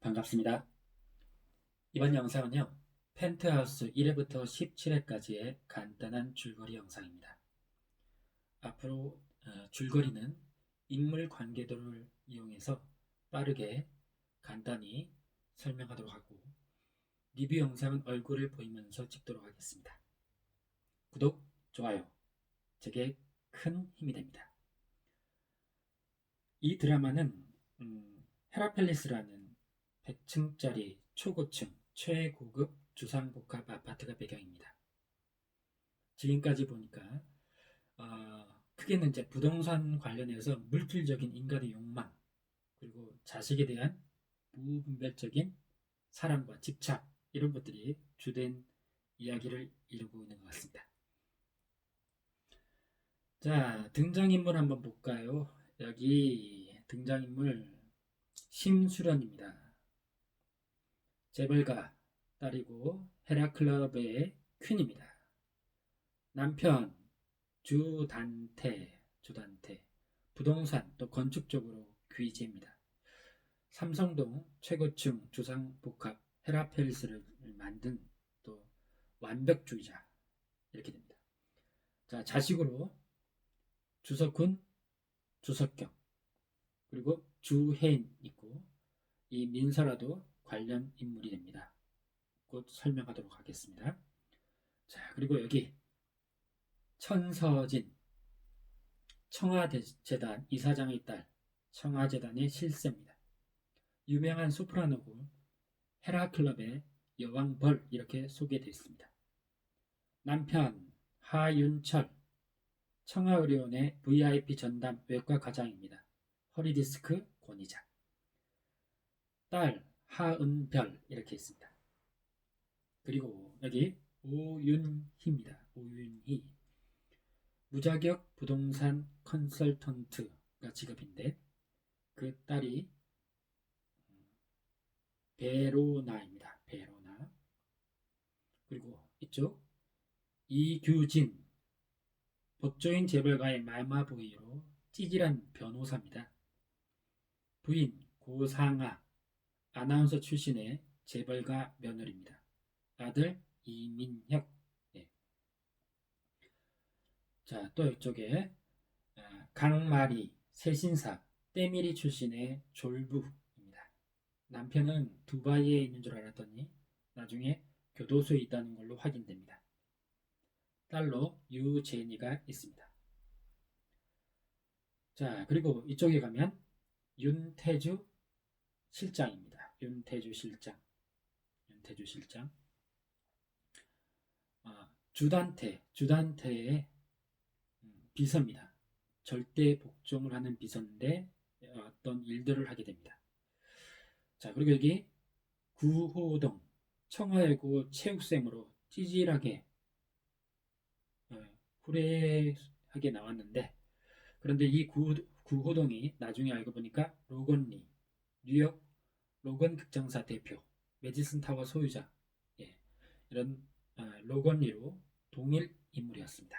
반갑습니다. 이번 영상은요, 펜트하우스 1회부터 17회까지의 간단한 줄거리 영상입니다. 앞으로 줄거리는 인물 관계도를 이용해서 빠르게 간단히 설명하도록 하고, 리뷰 영상은 얼굴을 보이면서 찍도록 하겠습니다. 구독, 좋아요, 제게 큰 힘이 됩니다. 이 드라마는 헤라펠리스라는 100층짜리 초고층 최고급 주상복합 아파트가 배경입니다. 지금까지 보니까 크게는 이제 부동산 관련해서 물질적인 인간의 욕망, 그리고 자식에 대한 무분별적인 사랑과 집착, 이런 것들이 주된 이야기를 이루고 있는 것 같습니다. 자, 등장인물 한번 볼까요? 여기 등장인물 심수련입니다. 제벌가 딸이고 헤라클럽의 퀸입니다. 남편 주단태 부동산 또 건축 쪽으로 귀재입니다. 삼성동 최고층 주상복합 헤라펠리스를 만든 또 완벽주의자, 이렇게 됩니다. 자, 자식으로 주석훈, 주석경, 그리고 주혜인 있고, 이 민설아도 관련 인물이 됩니다. 곧 설명하도록 하겠습니다. 자, 그리고 여기 천서진, 청와재단 이사장의 딸, 청와재단의 실세입니다. 유명한 소프라노고 헤라클럽의 여왕벌, 이렇게 소개되어 있습니다. 남편 하윤철, 청와의료원의 VIP 전담 외과 과장입니다. 허리디스크 권위자. 딸 하은별, 이렇게 있습니다. 그리고 여기 오윤희입니다. 오윤희. 무자격 부동산 컨설턴트가 직업인데, 그 딸이 베로나입니다. 베로나. 그리고 이쪽 이규진, 법조인 재벌가의 마마보이로 찌질한 변호사입니다. 부인 고상아, 아나운서 출신의 재벌가 며느리입니다. 아들 이민혁. 네. 자, 또 이쪽에 강마리, 세신사, 때밀이 출신의 졸부입니다. 남편은 두바이에 있는 줄 알았더니 나중에 교도소에 있다는 걸로 확인됩니다. 딸로 유제니가 있습니다. 자, 그리고 이쪽에 가면 윤태주 실장입니다. 윤태주 실장. 주단태의 비서입니다. 절대 복종을 하는 비서인데 어떤 일들을 하게 됩니다. 자, 그리고 여기 구호동, 청하여고 체육생으로 찌질하게 후레하게 나왔는데, 그런데 이 구호동이 나중에 알고 보니까 로건리, 뉴욕 로건 극장사 대표, 매디슨 타워 소유자, 이런 로건리로 동일 인물이었습니다.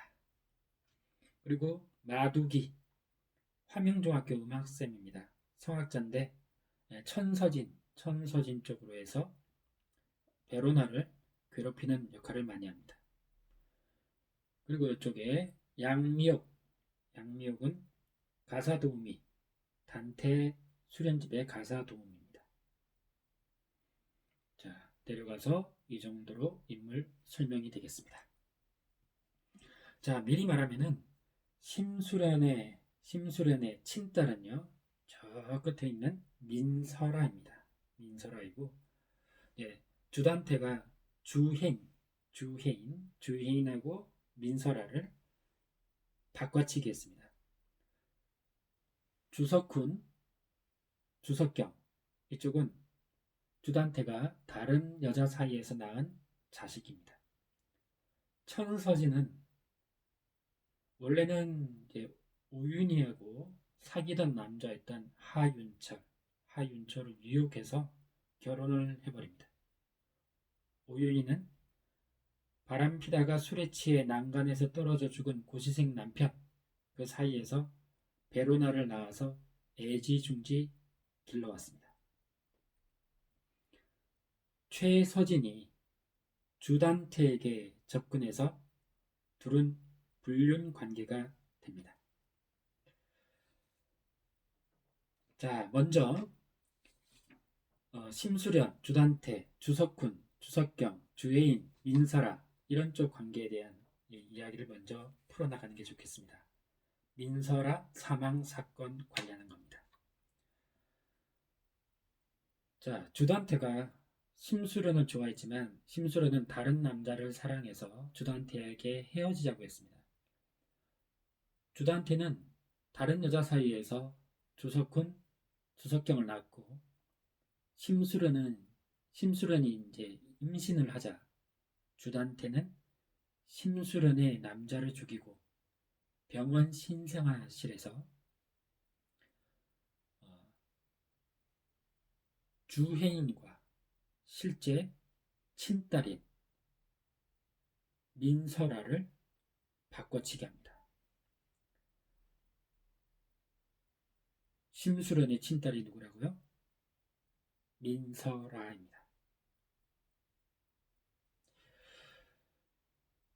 그리고 마두기, 화명중학교 음악쌤입니다. 성악자인데 천서진 쪽으로 해서 베로나를 괴롭히는 역할을 많이 합니다. 그리고 이쪽에 양미옥은 가사도우미, 단테 수련집의 가사도우미입니다. 자, 내려가서 이 정도로 인물 설명이 되겠습니다. 자, 미리 말하면은 심수련의 친딸은요, 저 끝에 있는 민설아입니다. 민설아이고, 주단태가 주혜인하고 민설아를 바꿔치기 했습니다. 주석훈, 주석경, 이쪽은 주단태가 다른 여자 사이에서 낳은 자식입니다. 천서진은 원래는 이제 오윤희하고 사귀던 남자였던 하윤철을 유혹해서 결혼을 해버립니다. 오윤희는 바람피다가 술에 취해 난간에서 떨어져 죽은 고시생 남편, 그 사이에서 베로나를 낳아서 애지중지 길러왔습니다. 최서진이 주단태에게 접근해서 둘은 불륜 관계가 됩니다. 자, 먼저 심수련, 주단태, 주석훈, 주석경, 주혜인, 민설아 이런 쪽 관계에 대한 이야기를 먼저 풀어나가는 게 좋겠습니다. 민설아 사망 사건 관리하는 겁니다. 자, 주단태가 심수련을 좋아했지만 심수련은 다른 남자를 사랑해서 주단태에게 헤어지자고 했습니다. 주단태는 다른 여자 사이에서 주석훈, 주석경을 낳았고 심수련이 이제 임신을 하자 주단태는 심수련의 남자를 죽이고 병원 신생아실에서 주혜인과 실제 친딸인 민설아를 바꿔치기 합니다. 심수련의 친딸이 누구라고요? 민설아입니다.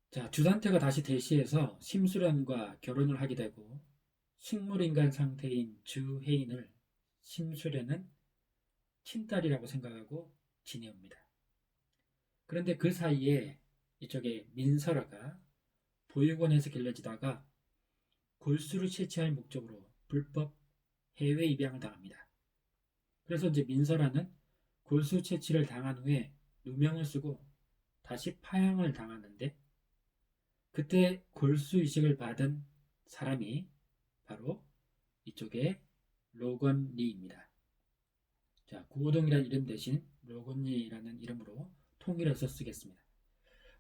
자, 주단태가 다시 대시해서 심수련과 결혼을 하게 되고 식물인간 상태인 주혜인을 심수련은 친딸이라고 생각하고 지내옵니다. 그런데 그 사이에 이쪽에 민설아가 보육원에서 길러지다가 골수를 채취할 목적으로 불법 해외 입양을 당합니다. 그래서 이제 민설아는 골수 채취를 당한 후에 누명을 쓰고 다시 파양을 당하는데 그때 골수 이식을 받은 사람이 바로 이쪽에 로건리입니다. 자, 구호동이라는 이름 대신 로건리라는 이름으로 통일해서 쓰겠습니다.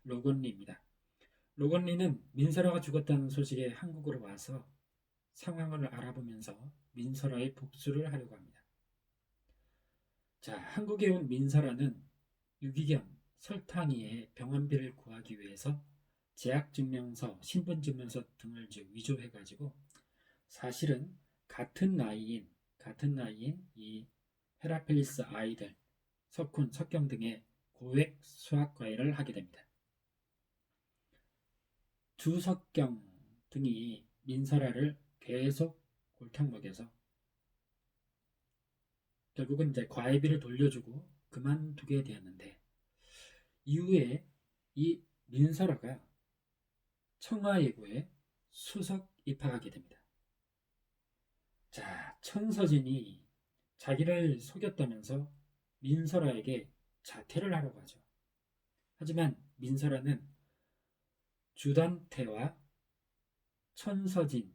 로건리입니다. 로건리는 민설아가 죽었다는 소식에 한국으로 와서 상황을 알아보면서 민설아의 복수를 하려고 합니다. 자, 한국에 온 민설아는 유기견 설탕이의 병원비를 구하기 위해서 재학증명서, 신분증명서 등을 위조해가지고 사실은 같은 나이인 이 헤라펠리스 아이들 석훈, 석경 등의 고액 수학과외를 하게 됩니다. 주석경 등이 민설아를 계속 골탕 먹여서 결국은 이제 과외비를 돌려주고 그만두게 되었는데 이후에 이 민설아가 청와예고에 수석 입학하게 됩니다. 자, 천서진이 자기를 속였다면서 민설아에게 자퇴를 하라고 하죠. 하지만 민설아는 주단태와 천서진의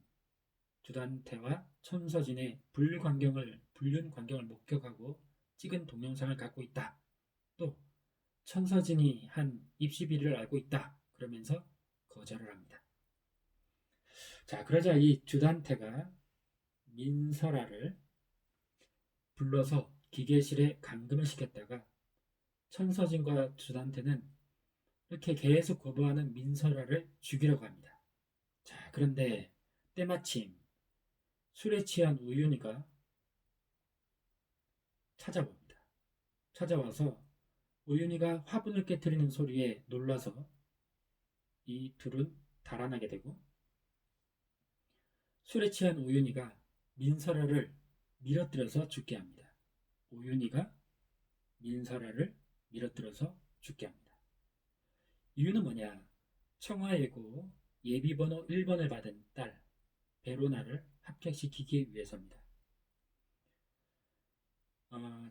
불륜 광경을 목격하고 찍은 동영상을 갖고 있다. 또 천서진이 한 입시 비리를 알고 있다. 그러면서 거절을 합니다. 자, 그러자 이 주단태가 민설아를 불러서 기계실에 감금을 시켰다가 천서진과 주단태는 이렇게 계속 거부하는 민설아를 죽이려고 합니다. 자, 그런데 때마침 술에 취한 우윤희가 찾아옵니다. 찾아와서 우윤희가 화분을 깨트리는 소리에 놀라서 이 둘은 달아나게 되고 술에 취한 우윤희가 민설아를 밀어뜨려서 죽게 합니다. 우윤희가 민설아를 밀어뜨려서 죽게 합니다. 이유는 뭐냐? 청와예고 예비번호 1번을 받은 딸 베로나를 합격시키기 위해서입니다.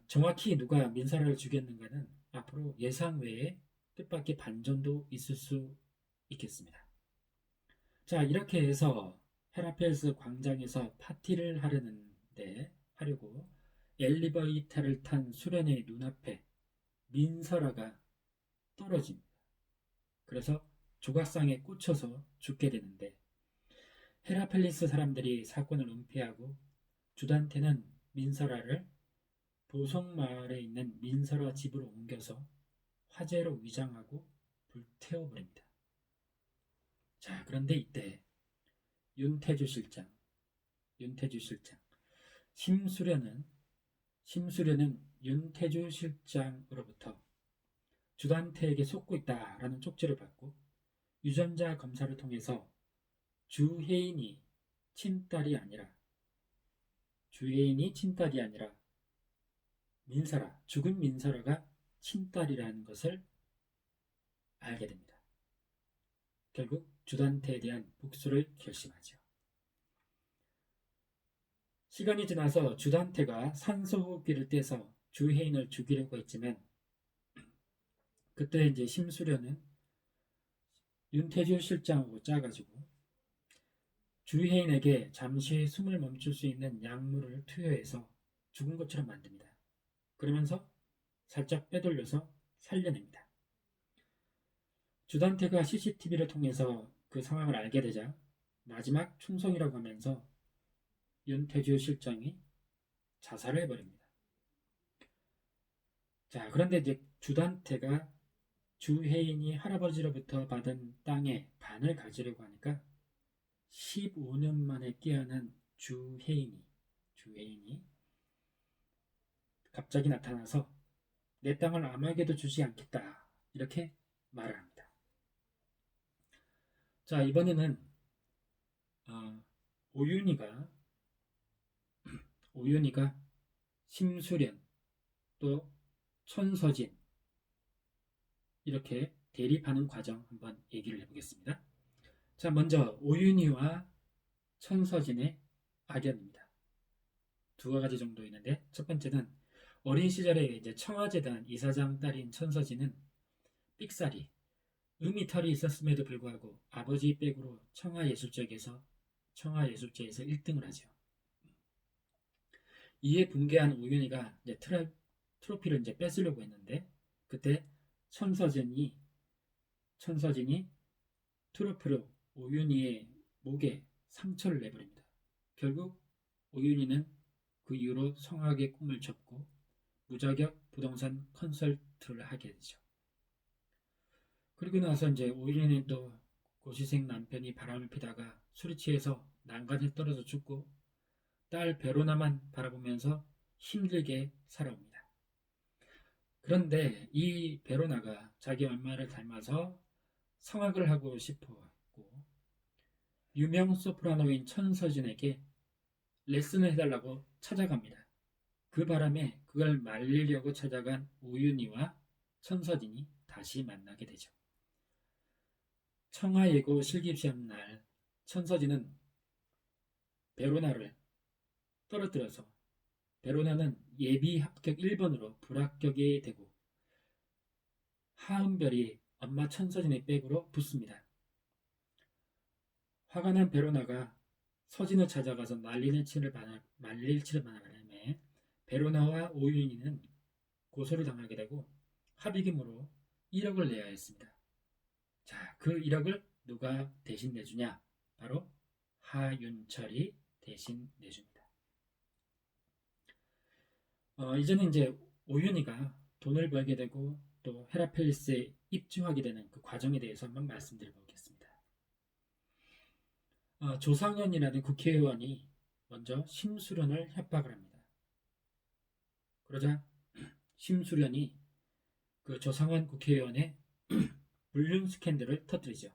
정확히 누가 민설아를 죽였는가는 앞으로 예상 외에 뜻밖의 반전도 있을 수 있겠습니다. 자, 이렇게 해서 헤라펠스 광장에서 파티를 하려고 엘리베이터를 탄 수련의 눈앞에 민설아가 떨어집니다. 그래서 조각상에 꽂혀서 죽게 되는데 헤라펠리스 사람들이 사건을 은폐하고 주단태는 민설아를 보성마을에 있는 민설아 집으로 옮겨서 화재로 위장하고 불태워버립니다. 자, 그런데 이때 윤태주 실장 심수련은 윤태주 실장으로부터 주단태에게 속고 있다라는 쪽지를 받고 유전자 검사를 통해서 주혜인이 친딸이 아니라 죽은 민설아가 친딸이라는 것을 알게 됩니다. 결국 주단태에 대한 복수를 결심하죠. 시간이 지나서 주단태가 산소호흡기를 떼서 주혜인을 죽이려고 했지만 그때 이제 심수련은 윤태주 실장하고 짜가지고 주혜인에게 잠시 숨을 멈출 수 있는 약물을 투여해서 죽은 것처럼 만듭니다. 그러면서 살짝 빼돌려서 살려냅니다. 주단태가 CCTV를 통해서 그 상황을 알게 되자 마지막 충성이라고 하면서 윤태주 실장이 자살을 해버립니다. 자, 그런데 이제 주단태가 주혜인이 할아버지로부터 받은 땅의 반을 가지려고 하니까 15년 만에 깨어난 주혜인이 갑자기 나타나서 내 땅을 아무에게도 주지 않겠다 이렇게 말을 합니다. 자, 이번에는 오윤희가 심수련 또 천서진 이렇게 대립하는 과정 한번 얘기를 해보겠습니다. 자, 먼저 오윤희와 천서진의 악연입니다. 두 가지 정도 있는데 첫 번째는 어린 시절에 이제 청와재단 이사장 딸인 천서진은 삑사리 음이 털이 있었음에도 불구하고 아버지 백으로 청와예술제에서 1등을 하죠. 이에 붕괴한 오윤희가 이제 트로피를 이제 뺏으려고 했는데 그때 천서진이 트로피로 오윤희의 목에 상처를 내버립니다. 결국 오윤희는 그 이후로 성악의 꿈을 접고 무자격 부동산 컨설트를 하게 되죠. 그리고 나서 이제 오윤희는 또 고시생 남편이 바람을 피다가 술이 취해서 난간에 떨어져 죽고 딸 베로나만 바라보면서 힘들게 살아옵니다. 그런데 이 베로나가 자기 엄마를 닮아서 성악을 하고 싶어 했고 유명 소프라노인 천서진에게 레슨을 해달라고 찾아갑니다. 그 바람에 그걸 말리려고 찾아간 오윤희와 천서진이 다시 만나게 되죠. 청하예고 실기시험 날 천서진은 베로나를 떨어뜨려서 베로나는 예비 합격 1번으로 불합격이 되고 하은별이 엄마 천서진의 백으로 붙습니다. 화가 난 베로나가 서진을 찾아가서 말릴 치를 바람에 베로나와 오윤희는 고소를 당하게 되고 합의금으로 1억을 내야 했습니다. 자, 그 1억을 누가 대신 내주냐? 바로 하윤철이 대신 내줍니다. 이제는 이제 오윤희가 돈을 벌게 되고 또 헤라펠리스에 입주하게 되는 그 과정에 대해서 한번 말씀드려보겠습니다. 조상현이라는 국회의원이 먼저 심수련을 협박을 합니다. 그러자 심수련이 그 조상현 국회의원의 불륜 스캔들을 터뜨리죠.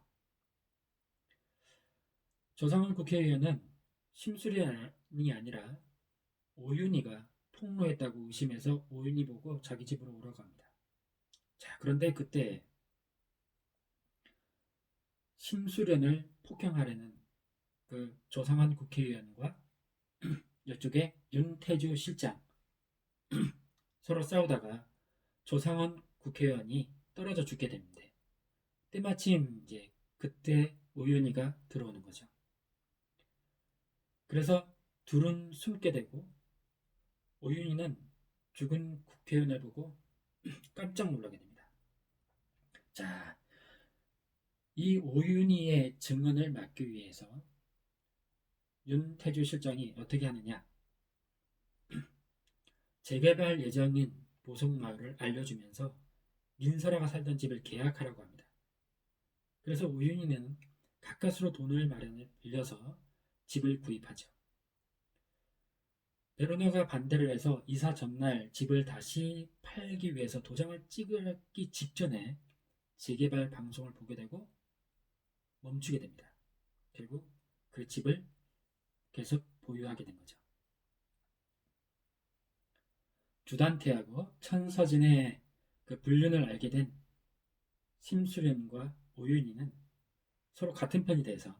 조상현 국회의원은 심수련이 아니라 오윤희가 폭로했다고 의심해서 오윤희 보고 자기 집으로 오라고 합니다. 자, 그런데 그때 심수련을 폭행하려는 그 조상환 국회의원과 이쪽에 윤태주 실장 서로 싸우다가 조상환 국회의원이 떨어져 죽게 됩니다. 때마침 이제 그때 오윤희가 들어오는 거죠. 그래서 둘은 숨게 되고 오윤희는 죽은 국회의원을 보고 깜짝 놀라게 됩니다. 자, 이 오윤희의 증언을 막기 위해서 윤태주 실장이 어떻게 하느냐? 재개발 예정인 보성마을을 알려주면서 민설아가 살던 집을 계약하라고 합니다. 그래서 오윤희는 가까스로 돈을 빌려서 집을 구입하죠. 베로나가 반대를 해서 이사 전날 집을 다시 팔기 위해서 도장을 찍기 직전에 재개발 방송을 보게 되고 멈추게 됩니다. 결국 그 집을 계속 보유하게 된 거죠. 주단태하고 천서진의 그 불륜을 알게 된 심수련과 오윤희는 서로 같은 편이 돼서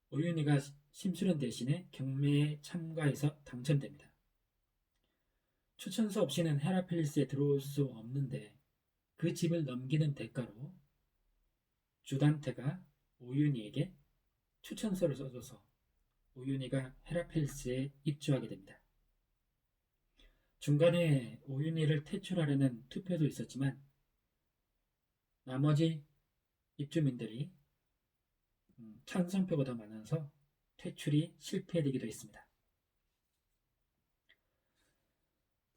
오윤희가 심수련 대신에 경매에 참가해서 당첨됩니다. 추천서 없이는 헤라필리스에 들어올 수 없는데 그 집을 넘기는 대가로 주단태가 오윤희에게 추천서를 써줘서 오윤희가 헤라필리스에 입주하게 됩니다. 중간에 오윤희를 퇴출하려는 투표도 있었지만 나머지 입주민들이 찬성표가 더 많아서 퇴출이 실패되기도 했습니다.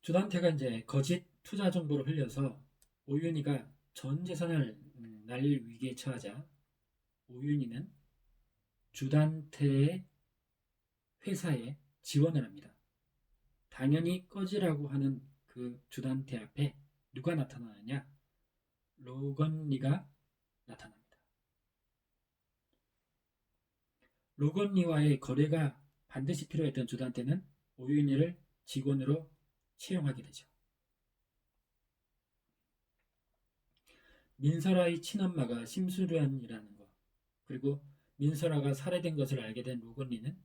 주단태가 이제 거짓 투자 정보를 흘려서 오윤희가 전 재산을 날릴 위기에 처하자 오윤희는 주단태의 회사에 지원을 합니다. 당연히 꺼지라고 하는 그 주단태 앞에 누가 나타나느냐? 로건리가 나타납니다. 로건리와의 거래가 반드시 필요했던 주단태는 오윤희를 직원으로 채용하게 되죠. 민설아의 친엄마가 심수련이라는 것, 그리고 민설아가 살해된 것을 알게 된 로건리는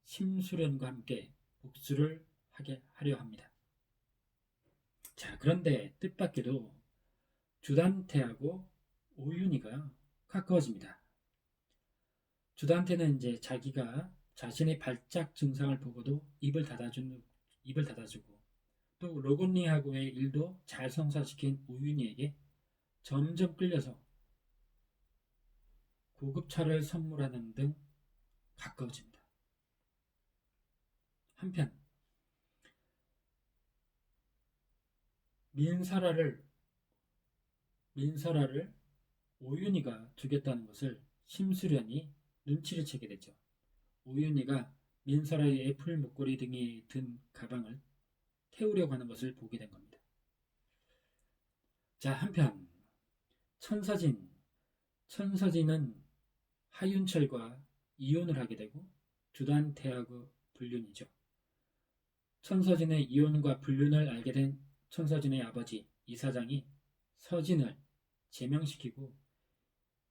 심수련과 함께 복수를 하려 합니다. 자, 그런데 뜻밖에도 주단태하고 오윤희가 가까워집니다. 주단태는 이제 자기가 자신의 발작 증상을 보고도 입을 닫아주고 또 로건리하고의 일도 잘 성사시킨 오윤희에게 점점 끌려서 고급차를 선물하는 등 가까워집니다. 한편 민설아를 오윤희가 죽였다는 것을 심수련이 눈치를 채게 되죠. 오윤희가 민설아의 애플 목걸이 등이 든 가방을 태우려고 하는 것을 보게 된 겁니다. 자, 한편 천서진은 하윤철과 이혼을 하게 되고 주단태하고 불륜이죠. 천서진의 이혼과 불륜을 알게 된 천서진의 아버지 이사장이 서진을 제명시키고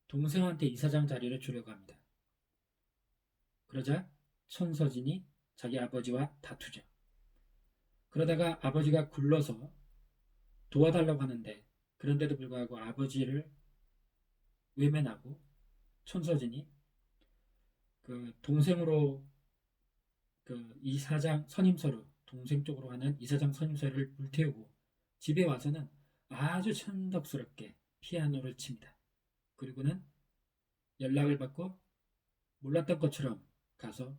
동생한테 이사장 자리를 주려고 합니다. 그러자 천서진이 자기 아버지와 다투죠. 그러다가 아버지가 굴러서 도와달라고 하는데 그런데도 불구하고 아버지를 외면하고 천서진이 그 동생으로 그 이사장 선임서로 동생 쪽으로 하는 이사장 선임서를 불태우고 집에 와서는 아주 천덕스럽게 피아노를 칩니다. 그리고는 연락을 받고 몰랐던 것처럼 가서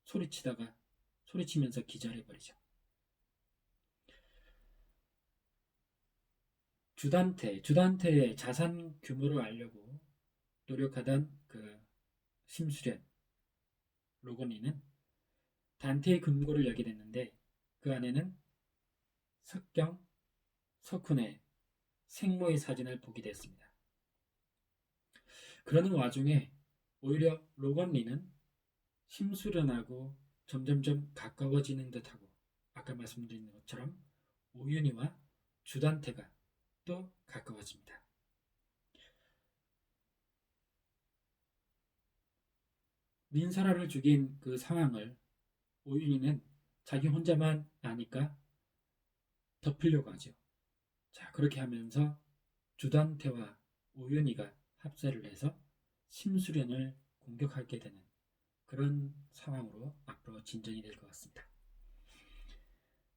소리치면서 기절해버리죠. 주단태의 자산 규모를 알려고 노력하던 그 심수련 로건리는 단테의 금고를 열게 됐는데 그 안에는 석경, 석훈의 생모의 사진을 보게 됐습니다. 그러는 와중에 오히려 로건리는 심수련하고 점점점 가까워지는 듯하고 아까 말씀드린 것처럼 오윤희와 주단태가 또 가까워집니다. 민설아를 죽인 그 상황을 오윤희는 자기 혼자만 아니까 덮으려고 하죠. 자, 그렇게 하면서 주단태와 오윤희가 합세를 해서 심수련을 공격하게 되는 그런 상황으로 앞으로 진전이 될 것 같습니다.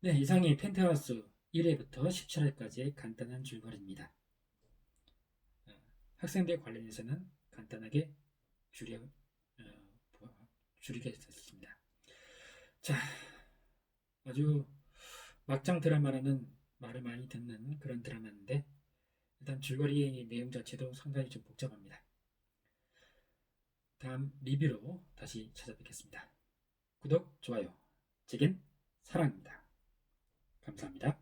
네, 이상이 펜트하우스 1회부터 17회까지의 간단한 줄거리입니다. 학생들 관련해서는 간단하게 줄이겠습니다. 자, 아주 막장 드라마라는 말을 많이 듣는 그런 드라마인데 일단 줄거리 내용 자체도 상당히 좀 복잡합니다. 다음 리뷰로 다시 찾아뵙겠습니다. 구독, 좋아요 제겐 사랑입니다. 감사합니다.